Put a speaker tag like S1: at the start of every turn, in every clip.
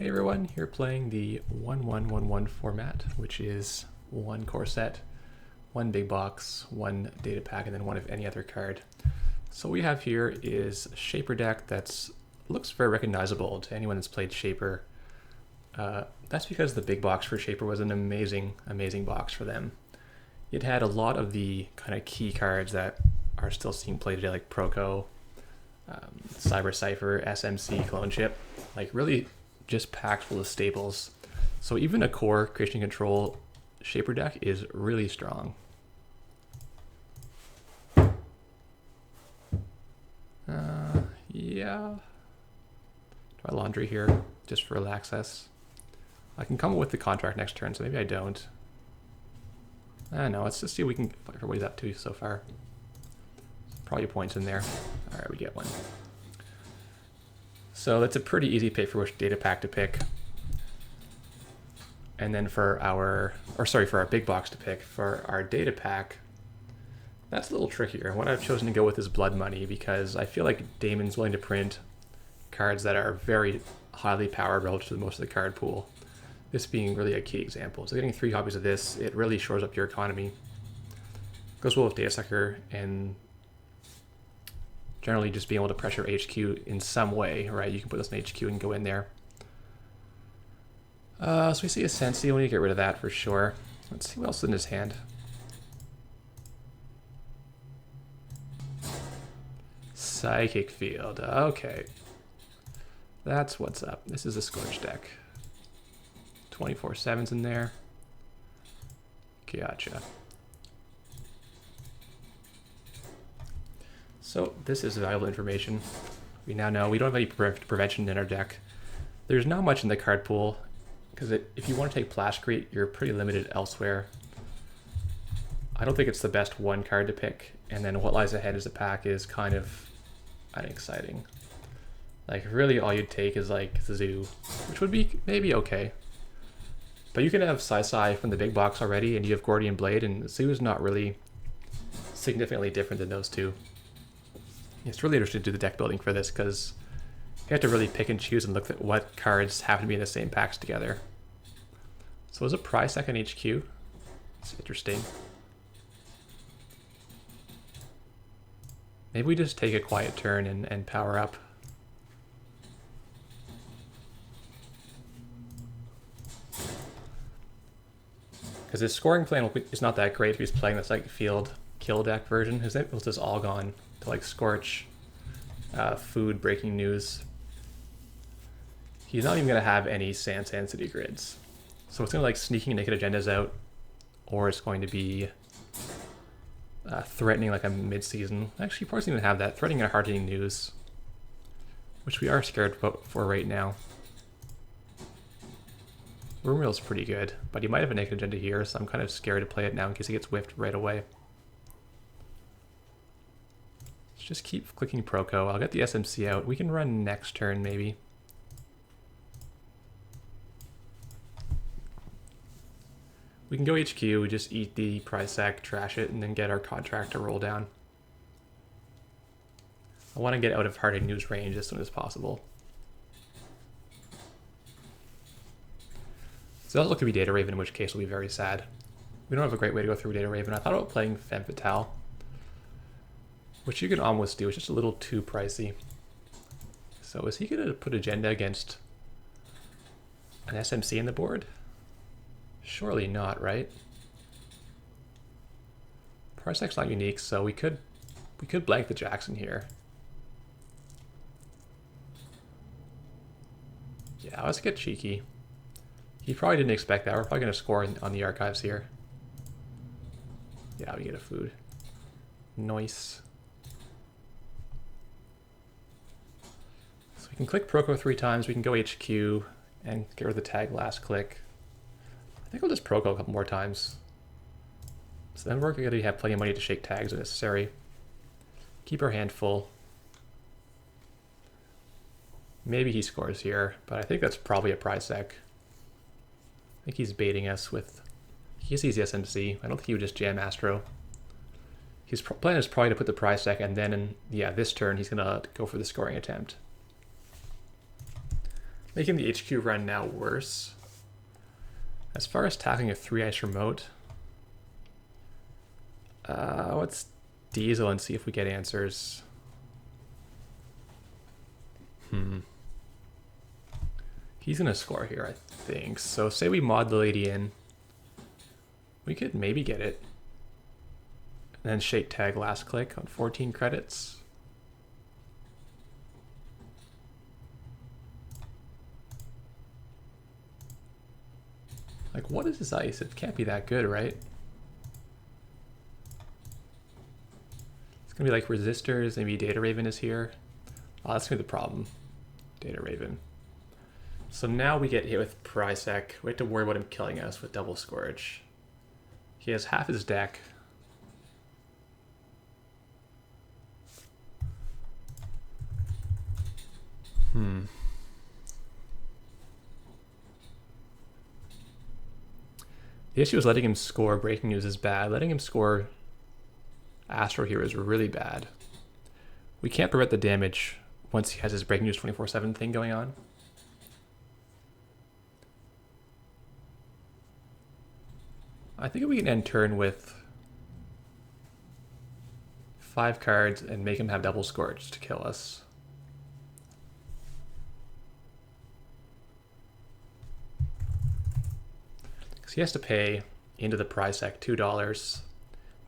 S1: Hey everyone, here playing the 1111 format, which is one core set, one big box, one data pack, and then one of any other card. So what we have here is a Shaper deck that looks very recognizable to anyone that's played Shaper. That's because the big box for Shaper was an amazing box for them. It had a lot of the kind of key cards that are still seeing play today, like Proco, Cyber Cypher, SMC, Clone Chip, like really just packed full of staples. So even a core creation control Shaper deck is really strong. Yeah. Try laundry here just for access. I can come up with the contract next turn, so maybe I don't. I don't know. Let's just see what we can find for what he's up to so far. Probably points in there. All right, we get one. So that's a pretty easy pick for which data pack to pick. And then for our big box to pick, for our data pack, that's a little trickier. What I've chosen to go with is Blood Money because I feel like Damon's willing to print cards that are very highly powered relative to most of the card pool. This being really a key example. So getting 3 copies of this, it really shores up your economy. Goes well with Data Sucker and generally just being able to pressure HQ in some way, right? You can put this in HQ and go in there. So we see a Sensi, we need to get rid of that for sure. Let's see what else is in his hand. Psychic Field, okay. That's what's up. This is a Scorch deck. 24/7's in there. Gotcha. So this is valuable information. We now know we don't have any prevention in our deck. There's not much in the card pool because if you want to take Plashcrete, you're pretty limited elsewhere. I don't think it's the best one card to pick, and then what lies ahead as a pack is kind of unexciting. Like really all you'd take is like Zoo, which would be maybe okay. But you can have Sai from the big box already, and you have Gordian Blade, and Zoo is not really significantly different than those two. It's really interesting to do the deck building for this because you have to really pick and choose and look at what cards happen to be in the same packs together. So is a prize second HQ? It's interesting. Maybe we just take a quiet turn and power up. Because his scoring plan is not that great if he's playing the Psychic Field kill deck version. His it was just all gone to like Scorch, food, breaking news. He's not even going to have any Sand City grids. So it's going to like sneaking naked agendas out, or it's going to be threatening like a mid-season. Actually, he probably doesn't even have that. Threatening a hard-hitting news, which we are scared for right now. Room Wheel's pretty good, but he might have a naked agenda here, so I'm kind of scared to play it now in case he gets whiffed right away. Let's just keep clicking Proco. I'll get the SMC out. We can run next turn, maybe. We can go HQ, we just eat the prize sack, trash it, and then get our contract to roll down. I want to get out of hard-hitting news range as soon as possible. So that'll look to be Data Raven, in which case we'll be very sad. We don't have a great way to go through Data Raven. I thought about playing Femme Fatale, which you can almost do. It's just a little too pricey. So is he going to put agenda against an SMC in the board? Surely not, right? Parsec's not unique, so we could blank the Jackson here. Yeah, let's get cheeky. He probably didn't expect that. We're probably going to score on the archives here. Yeah, we get a food. Nice. So we can click Proco 3 times. We can go HQ and get rid of the tag last click. I think we'll just Proco a couple more times. So then we're going to have plenty of money to shake tags if necessary. Keep our hand full. Maybe he scores here, but I think that's probably a prize sec. I think he's baiting us with... He sees the SMC. I don't think he would just jam Astro. His plan is probably to put the prize sec, and then, this turn, he's going to go for the scoring attempt. Making the HQ run now worse. As far as tackling a 3-ice remote, let's diesel and see if we get answers. He's gonna score here, I think. So say we mod the lady in. We could maybe get it. And then shake tag last click on 14 credits. Like, what is this ice? It can't be that good, right? It's gonna be like resistors, maybe Data Raven is here. Oh, that's gonna be the problem. Data Raven. So now we get hit with Prisec. We have to worry about him killing us with double Scorch. He has half his deck. The issue is letting him score Breaking News is bad. Letting him score Astro here is really bad. We can't prevent the damage once he has his Breaking News 24/7 thing going on. I think we can end turn with 5 cards and make him have double Scorch to kill us. Because he has to pay into the Prisec $2.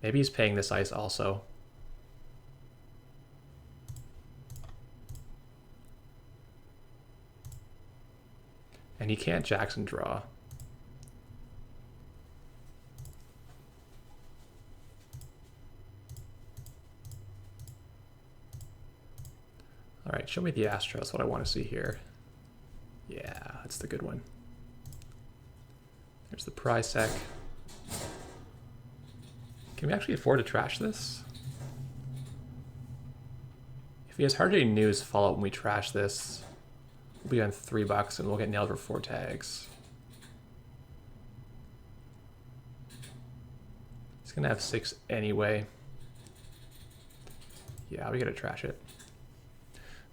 S1: Maybe he's paying this ice also. And he can't Jackson draw. All right, show me the Astro. That's what I want to see here. Yeah, that's the good one. There's the Prisec. Can we actually afford to trash this? If he has hard-hitting news follow-up when we trash this, we'll be on $3 and we'll get nailed for 4 tags. He's gonna have 6 anyway. Yeah, we gotta trash it.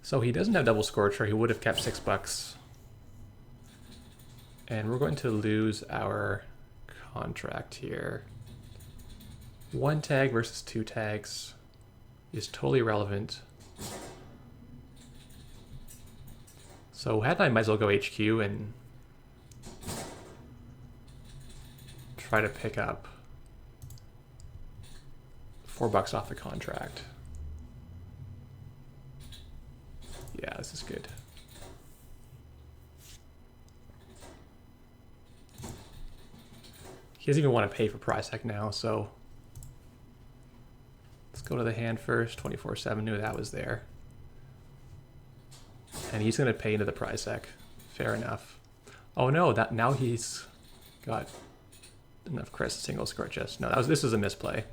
S1: So he doesn't have double Scorch, or he would have kept $6. And we're going to lose our contract here. 1 tag versus 2 tags is totally irrelevant. So I might as well go HQ and try to pick up $4 off the contract. Yeah, this is good. He doesn't even want to pay for Prisec now, so let's go to the hand first. 24/7, knew that was there. And he's going to pay into the Prisec. Fair enough. Oh no, that now he's got enough Chris single Scorches. No, this was a misplay.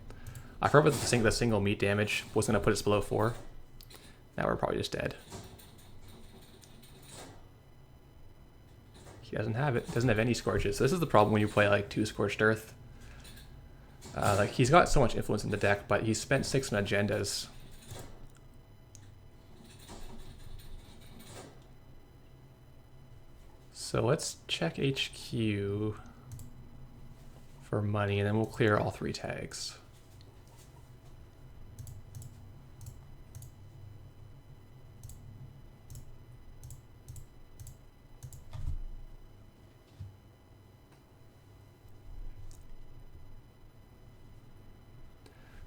S1: I forgot that the single meat damage was going to put us below 4. Now we're probably just dead. He doesn't have it. Doesn't have any Scorches. So this is the problem when you play like 2 Scorched Earth. Like he's got so much influence in the deck, but he's spent 6 on agendas. So let's check HQ for money, and then we'll clear all 3 tags.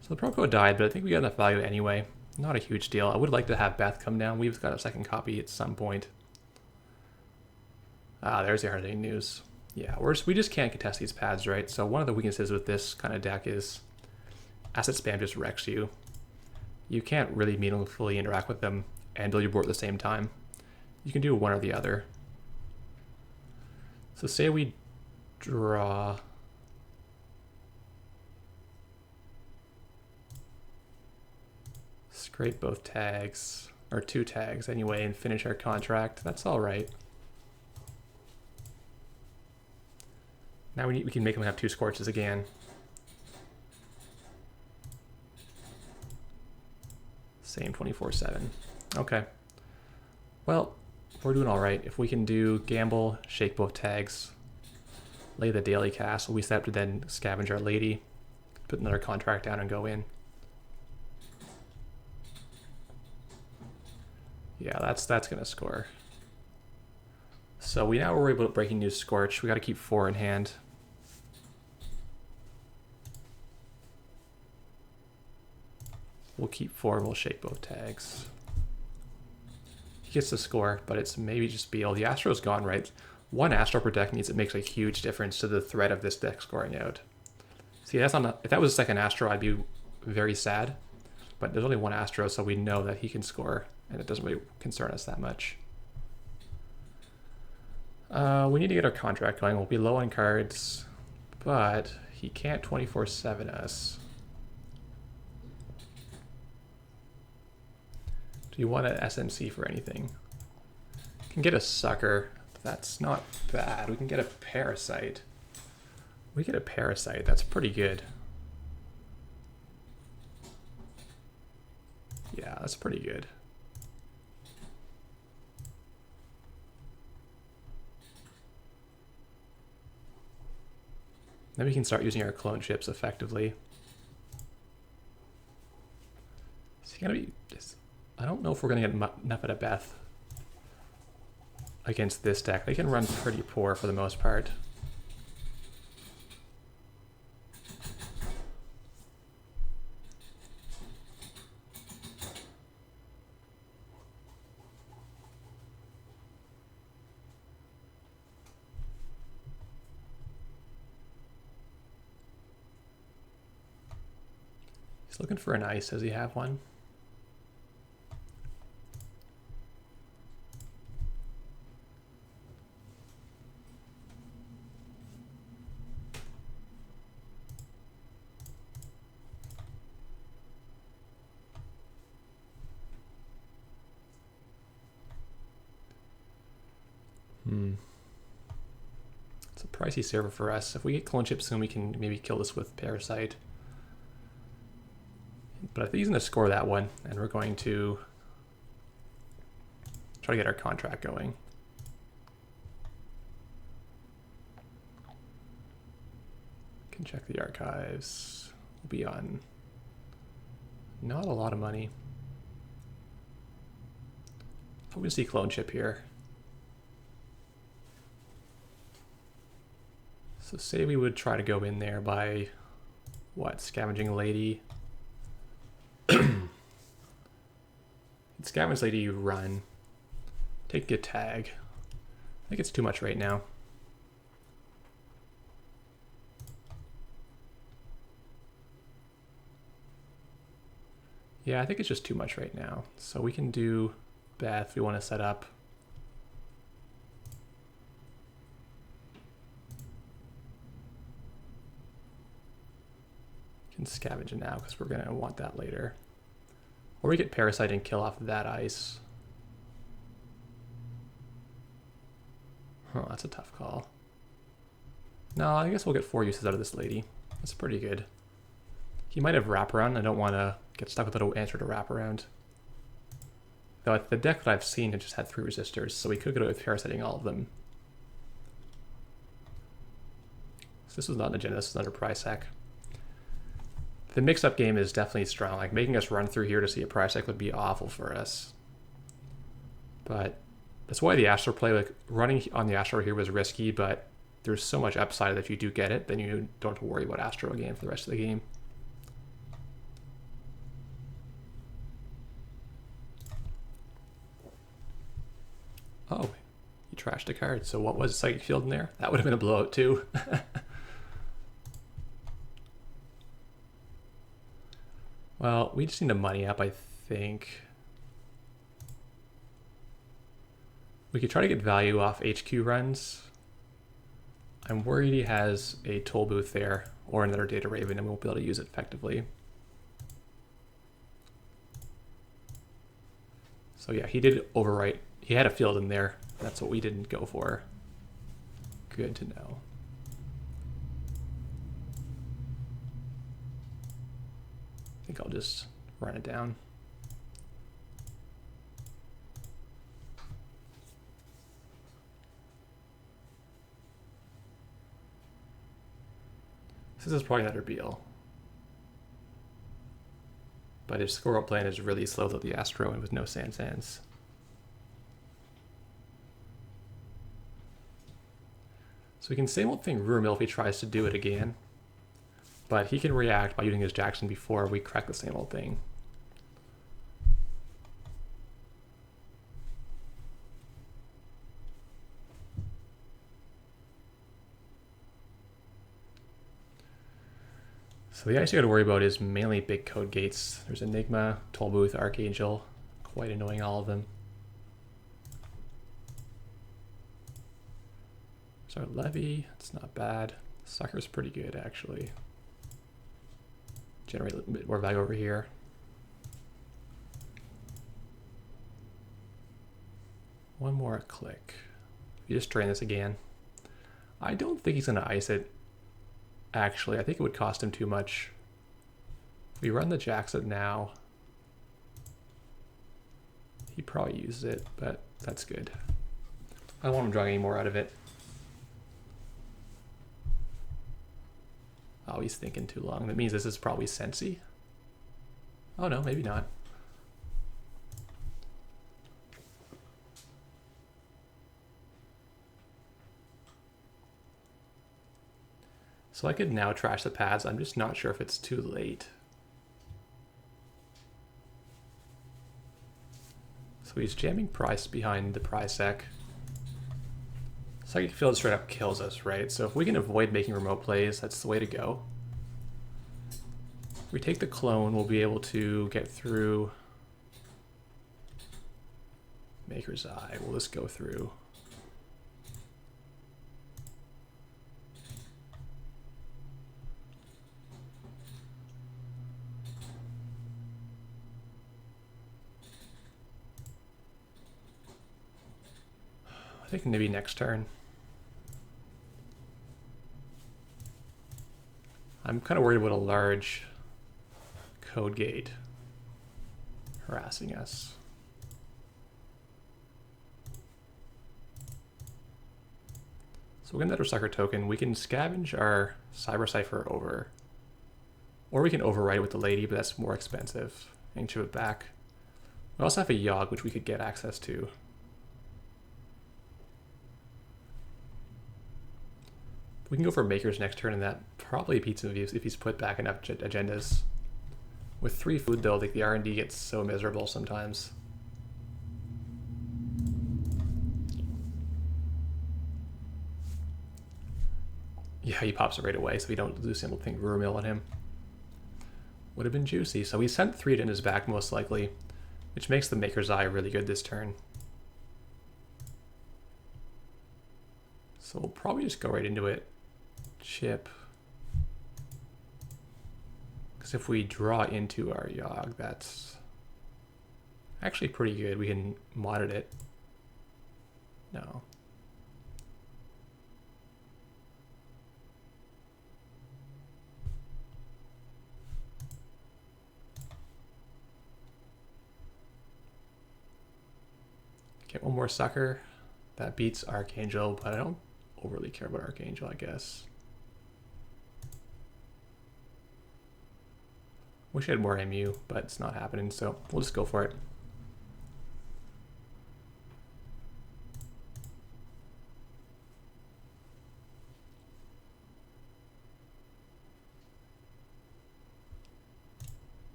S1: So the Proco died, but I think we got enough value anyway. Not a huge deal. I would like to have Beth come down. We've got a second copy at some point. Ah, there's the hard-hitting news. Yeah, we just can't contest these pads, right? So one of the weaknesses with this kind of deck is asset spam just wrecks you. You can't really meaningfully interact with them and build your board at the same time. You can do one or the other. So say we draw... Scrape both tags, or 2 tags anyway, and finish our contract. That's all right. Now we can make him have 2 Scorches again. Same 24/7. Okay. Well, we're doing all right. If we can do gamble, shake both tags, lay the daily castle, we set up to then scavenge our lady, put another contract down and go in. Yeah, that's gonna score. So we now worry about breaking news Scorch. We got to keep 4 in hand. We'll keep 4 and we'll shake both tags. He gets the score, but it's maybe just Beal. The Astro's gone, right? 1 Astro per deck means it makes a huge difference to the threat of this deck scoring out. See, that's not. If that was a second Astro, I'd be very sad. But there's only 1 Astro, so we know that he can score, and it doesn't really concern us that much. We need to get our contract going. We'll be low on cards, but he can't 24/7 us. Do you want an SMC for anything? We can get a sucker. That's not bad. We can get a parasite. We get a parasite. That's pretty good. Yeah, that's pretty good. Then we can start using our clone chips effectively. Is he gonna be? I don't know if we're gonna get enough at a Beth against this deck. They can run pretty poor for the most part. He's looking for an ice. Does he have one? It's a pricey server for us. If we get clone chips soon, we can maybe kill this with Parasite. But I think he's going to score that one, and we're going to try to get our contract going. Can check the archives. We'll be on not a lot of money. Hope we see clone chip here. So say we would try to go in there by, what, Scavenging Lady? Scavenge Lady, you run. Take a tag. I think it's too much right now. Yeah, I think it's just too much right now. So we can do Beth, we want to set up. Can scavenge it now because we're going to want that later. Or we get Parasite and kill off that ice. Huh, that's a tough call. No, I guess we'll get 4 uses out of this lady. That's pretty good. He might have wraparound. I don't want to get stuck with an answer to wraparound. Though the deck that I've seen, it just had 3 resistors, so we could go with Parasiting all of them. So this was not an agenda, this was another price hack. The mix-up game is definitely strong. Like, making us run through here to see a price hack would be awful for us. But that's why the Astro play, like, running on the Astro here was risky, but there's so much upside that if you do get it, then you don't have to worry about Astro again for the rest of the game. Oh, he trashed a card. So what was Psychic Field in there? That would have been a blowout too. Well, we just need to money up, I think. We could try to get value off HQ runs. I'm worried he has a toll booth there or another Data Raven and we won't be able to use it effectively. So yeah, he did overwrite. He had a field in there. That's what we didn't go for. Good to know. I think I'll just run it down. This is probably another Beal. But his score plan is really slow without the Astro and with no Sands. So we can same old thing Rumil if he tries to do it again. But he can react by using his Jackson before we crack the same old thing. So the ice you got to worry about is mainly big code gates. There's Enigma, Tollbooth, Archangel. Quite annoying, all of them. So Levy, it's not bad. Sucker's pretty good, actually. Generate a bit more value over here. One more click. You just drain this again. I don't think he's going to ice it. Actually, I think it would cost him too much. We run the Jackson now. He probably uses it, but that's good. I don't want him drawing any more out of it. Oh, he's thinking too long. That means this is probably Sensi. Oh no, maybe not. So I could now trash the pads. I'm just not sure if it's too late. So he's jamming price behind the price sec. Psychic Field straight up kills us, right? So if we can avoid making remote plays, that's the way to go. If we take the clone, we'll be able to get through Maker's Eye. We'll just go through. I think maybe next turn. I'm kind of worried about a large code gate harassing us. So we're going to another sucker token. We can scavenge our Cyber Cipher over. Or we can overwrite it with the lady, but that's more expensive. And ship it back. We also have a Yogg, which we could get access to. We can go for Makers next turn, and that probably beats him if he's put back enough agendas. With 3 food, though, like the R&D gets so miserable sometimes. Yeah, he pops it right away, so we don't lose simple thing Rumil on him. Would have been juicy. So we sent 3 agendas back, most likely, which makes the Maker's Eye really good this turn. So we'll probably just go right into it. Chip. Because if we draw into our Yogg, that's actually pretty good. We can mod it. No. Get one more sucker. That beats Archangel, but I don't overly care about Archangel, I guess. Wish I had more MU, but it's not happening, so we'll just go for it.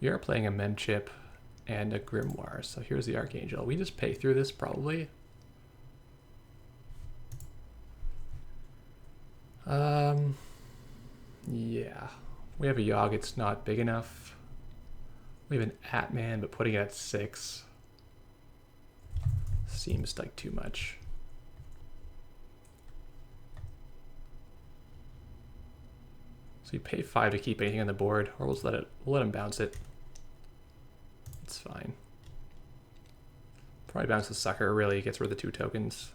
S1: We are playing a Mem Chip and a Grimoire, so here's the Archangel. We just pay through this, probably. Yeah. We have a Yogg, it's not big enough. We have an Atman, but putting it at 6 seems like too much. So you pay 5 to keep anything on the board, or we'll let him bounce it. It's fine. Probably bounce the sucker, really gets rid of the 2 tokens.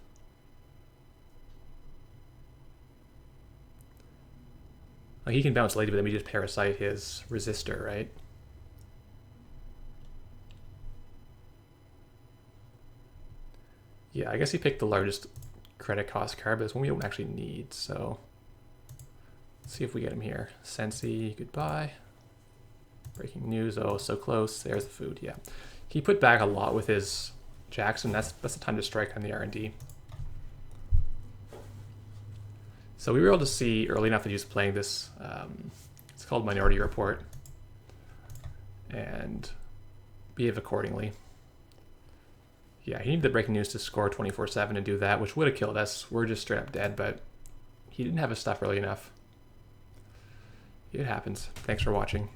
S1: Like he can bounce lady, but then we just parasite his resistor, right? Yeah, I guess he picked the largest credit cost card, but it's one we don't actually need, so Let's see if we get him here. Sensi, goodbye. Breaking news, oh, so close. There's the food, yeah. He put back a lot with his Jackson. That's the time to strike on the R&D. So we were able to see early enough that he was playing this, it's called Minority Report, and behave accordingly. Yeah, he needed the breaking news to score 24/7 and do that, which would have killed us. We're just straight up dead, but he didn't have his stuff early enough. It happens. Thanks for watching.